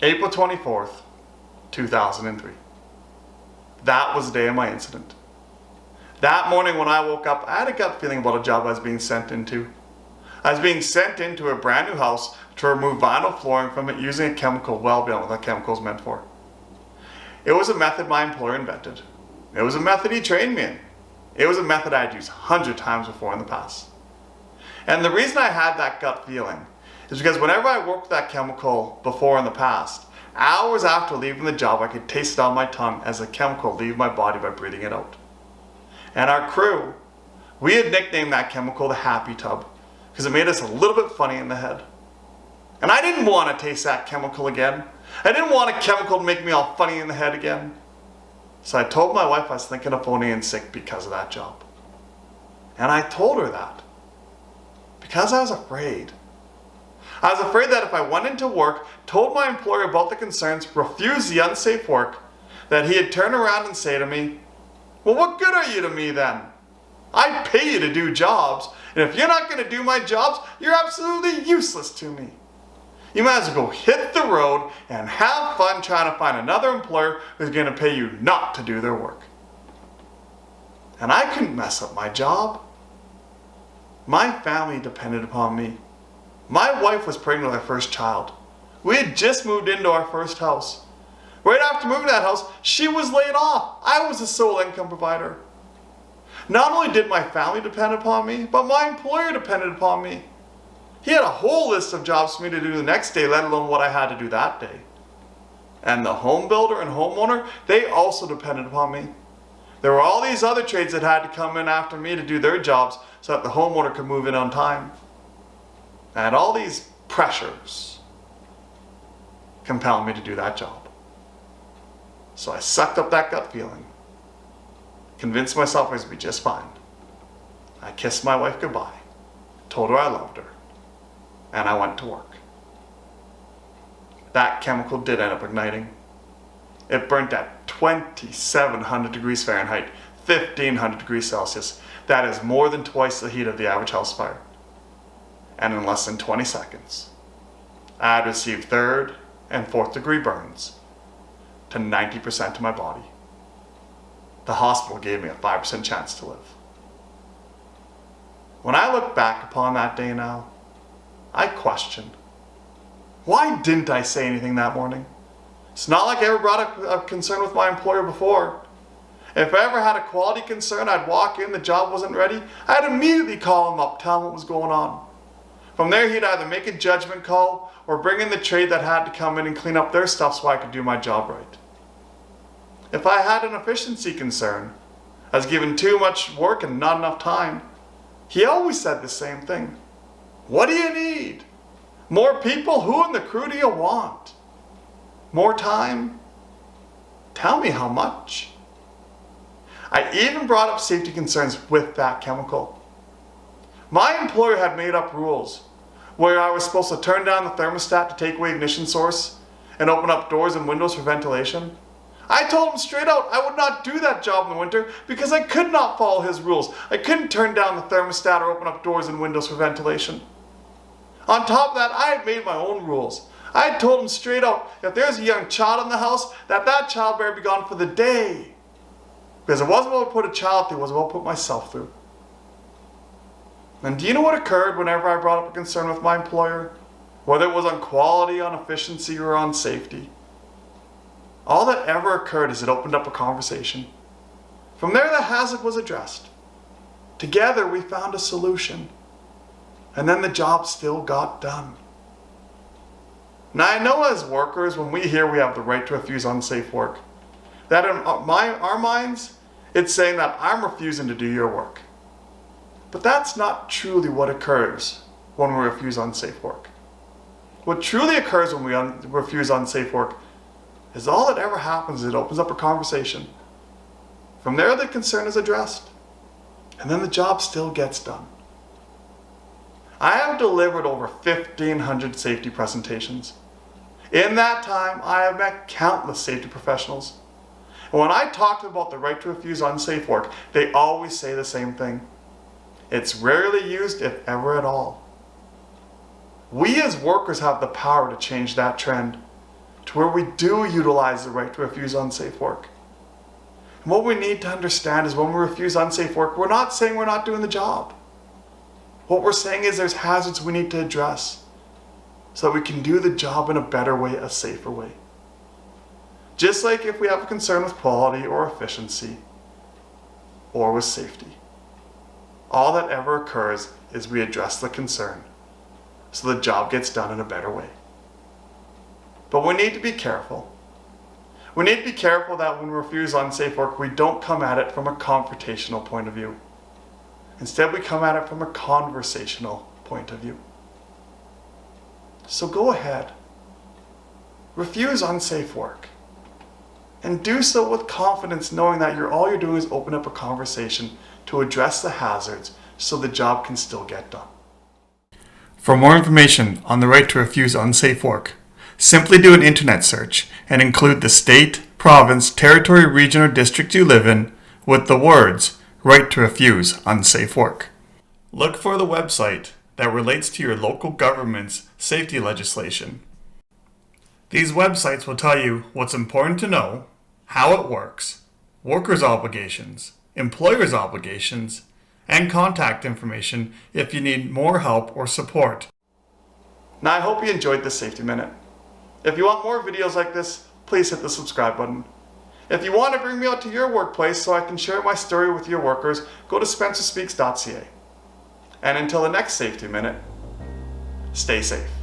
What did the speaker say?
April 24th, 2003. That was the day of my incident. That morning when I woke up, I had a gut feeling about a job I was being sent into. I was being sent into a brand new house to remove vinyl flooring from it using a chemical well beyond what that chemical is meant for. It was a method my employer invented. It was a method he trained me in. It was a method I had used 100 times before in the past. And the reason I had that gut feeling is because whenever I worked with that chemical before in the past, hours after leaving the job, I could taste it on my tongue as the chemical leave my body by breathing it out. And our crew, we had nicknamed that chemical the Happy Tub because it made us a little bit funny in the head. And I didn't want to taste that chemical again. I didn't want a chemical to make me all funny in the head again. So I told my wife I was thinking of phoning in sick because of that job. And I told her that because I was afraid. I was afraid that if I went into work, told my employer about the concerns, refused the unsafe work, that he'd turn around and say to me, "Well, what good are you to me then? I pay you to do jobs, and if you're not going to do my jobs, you're absolutely useless to me. You might as well go hit the road and have fun trying to find another employer who's going to pay you not to do their work." And I couldn't mess up my job. My family depended upon me. My wife was pregnant with our first child. We had just moved into our first house. Right after moving to that house, she was laid off. I was the sole income provider. Not only did my family depend upon me, but my employer depended upon me. He had a whole list of jobs for me to do the next day, let alone what I had to do that day. And the home builder and homeowner, they also depended upon me. There were all these other trades that had to come in after me to do their jobs so that the homeowner could move in on time. And all these pressures compelled me to do that job. So I sucked up that gut feeling, convinced myself I was going to be just fine. I kissed my wife goodbye, told her I loved her, and I went to work. That chemical did end up igniting. It burnt at 2,700 degrees Fahrenheit, 1,500 degrees Celsius. That is more than twice the heat of the average house fire. And in less than 20 seconds, I had received 3rd and 4th degree burns to 90% of my body. The hospital gave me a 5% chance to live. When I look back upon that day now, I question, why didn't I say anything that morning? It's not like I ever brought up a concern with my employer before. If I ever had a quality concern, I'd walk in, the job wasn't ready, I'd immediately call him up, tell him what was going on. From there, he'd either make a judgment call or bring in the trade that had to come in and clean up their stuff so I could do my job right. If I had an efficiency concern, I was given too much work and not enough time, he always said the same thing. What do you need? More people? Who in the crew do you want? More time? Tell me how much. I even brought up safety concerns with that chemical. My employer had made up rules where I was supposed to turn down the thermostat to take away ignition source and open up doors and windows for ventilation. I told him straight out I would not do that job in the winter because I could not follow his rules. I couldn't turn down the thermostat or open up doors and windows for ventilation. On top of that, I had made my own rules. I had told him straight out, if there's a young child in the house, that child better be gone for the day. Because it wasn't about to put a child through, it was about to put myself through. And do you know what occurred whenever I brought up a concern with my employer? Whether it was on quality, on efficiency, or on safety. All that ever occurred is it opened up a conversation. From there, the hazard was addressed. Together, we found a solution. And then the job still got done. Now, I know as workers, when we hear we have the right to refuse unsafe work, that in our minds, it's saying that I'm refusing to do your work. But that's not truly what occurs when we refuse unsafe work. What truly occurs when we refuse unsafe work is all that ever happens is it opens up a conversation. From there, the concern is addressed. And then the job still gets done. I have delivered over 1,500 safety presentations. In that time, I have met countless safety professionals. And when I talk to them about the right to refuse unsafe work, they always say the same thing. It's rarely used, if ever at all. We as workers have the power to change that trend, to where we do utilize the right to refuse unsafe work. And what we need to understand is when we refuse unsafe work, we're not saying we're not doing the job. What we're saying is there's hazards we need to address so that we can do the job in a better way, a safer way. Just like if we have a concern with quality or efficiency or with safety. All that ever occurs is we address the concern so the job gets done in a better way. But we need to be careful. We need to be careful that when we refuse unsafe work, we don't come at it from a confrontational point of view. Instead, we come at it from a conversational point of view. So go ahead. Refuse unsafe work. And do so with confidence, knowing that all you're doing is open up a conversation to address the hazards so the job can still get done. For more information on the right to refuse unsafe work, simply do an internet search and include the state, province, territory, region, or district you live in with the words right to refuse unsafe work. Look for the website that relates to your local government's safety legislation. These websites will tell you what's important to know, how it works, workers' obligations, employers' obligations, and contact information if you need more help or support. Now I hope you enjoyed this Safety Minute. If you want more videos like this, please hit the subscribe button. If you want to bring me out to your workplace so I can share my story with your workers, go to spencerspeaks.ca. And until the next Safety Minute, stay safe.